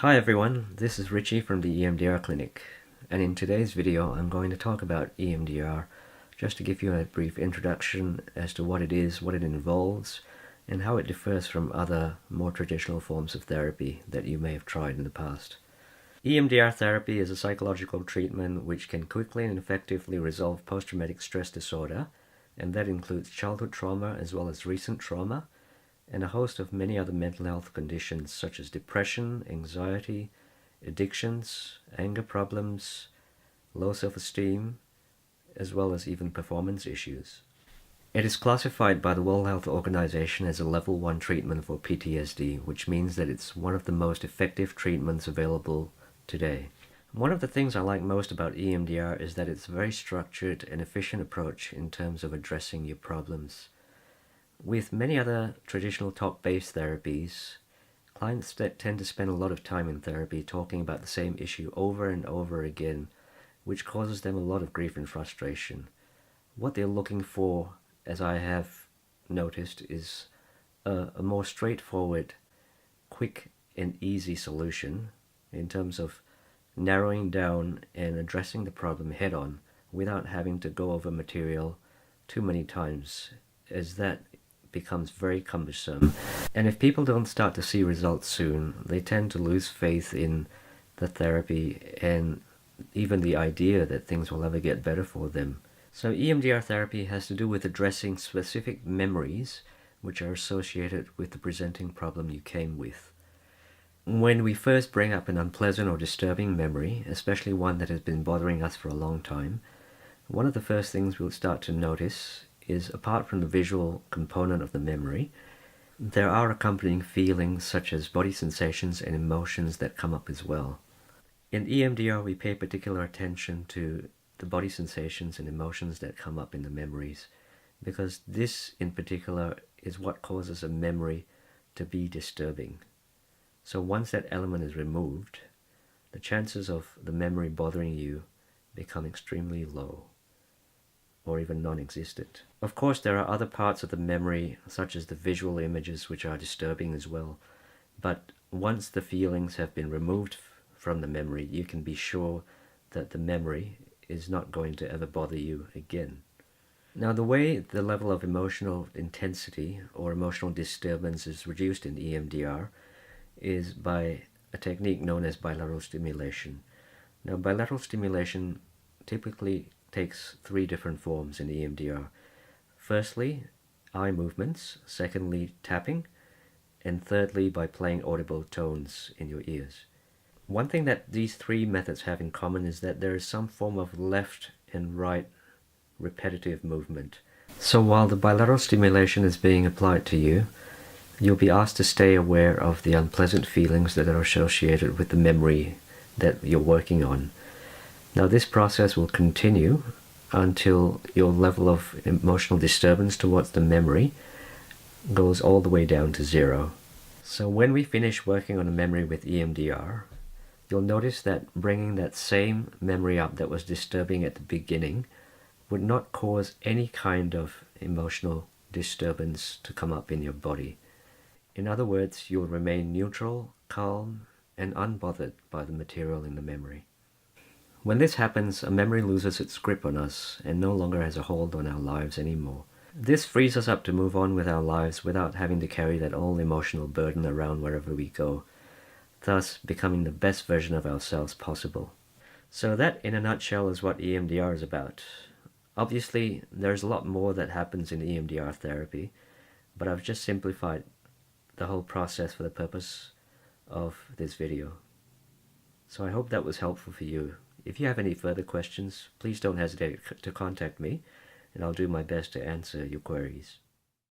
Hi everyone, this is Richie from the EMDR clinic, and in today's video I'm going to talk about EMDR just to give you a brief introduction as to what it is, what it involves, and how it differs from other more traditional forms of therapy that you may have tried in the past. EMDR therapy is a psychological treatment which can quickly and effectively resolve post-traumatic stress disorder, and that includes childhood trauma as well as recent trauma, and a host of many other mental health conditions such as depression, anxiety, addictions, anger problems, low self-esteem, as well as even performance issues. It is classified by the World Health Organization as a level 1 treatment for PTSD, which means that it's one of the most effective treatments available today. One of the things I like most about EMDR is that it's a very structured and efficient approach in terms of addressing your problems. With many other traditional talk-based therapies, clients that tend to spend a lot of time in therapy talking about the same issue over and over again, which causes them a lot of grief and frustration. What they're looking for, as I have noticed, is a more straightforward, quick and easy solution in terms of narrowing down and addressing the problem head-on without having to go over material too many times, as that becomes very cumbersome. And if people don't start to see results soon, they tend to lose faith in the therapy and even the idea that things will ever get better for them. So EMDR therapy has to do with addressing specific memories which are associated with the presenting problem you came with. When we first bring up an unpleasant or disturbing memory, especially one that has been bothering us for a long time, one of the first things we'll start to notice is, apart from the visual component of the memory, there are accompanying feelings such as body sensations and emotions that come up as well. In EMDR, we pay particular attention to the body sensations and emotions that come up in the memories, because this in particular is what causes a memory to be disturbing. So once that element is removed, the chances of the memory bothering you become extremely low, or even non-existent. Of course, there are other parts of the memory, such as the visual images, which are disturbing as well. But once the feelings have been removed from the memory, you can be sure that the memory is not going to ever bother you again. Now, the way the level of emotional intensity or emotional disturbance is reduced in EMDR is by a technique known as bilateral stimulation. Now, bilateral stimulation typically takes 3 different forms in EMDR. Firstly, eye movements. Secondly, tapping. And thirdly, by playing audible tones in your ears. One thing that these 3 methods have in common is that there is some form of left and right repetitive movement. So while the bilateral stimulation is being applied to you, you'll be asked to stay aware of the unpleasant feelings that are associated with the memory that you're working on. Now, this process will continue until your level of emotional disturbance towards the memory goes all the way down to 0. So when we finish working on a memory with EMDR, you'll notice that bringing that same memory up that was disturbing at the beginning would not cause any kind of emotional disturbance to come up in your body. In other words, you'll remain neutral, calm, and unbothered by the material in the memory. When this happens, a memory loses its grip on us and no longer has a hold on our lives anymore. This frees us up to move on with our lives without having to carry that old emotional burden around wherever we go, thus becoming the best version of ourselves possible. So that, in a nutshell, is what EMDR is about. Obviously, there's a lot more that happens in EMDR therapy, but I've just simplified the whole process for the purpose of this video. So I hope that was helpful for you. If you have any further questions, please don't hesitate to contact me, and I'll do my best to answer your queries.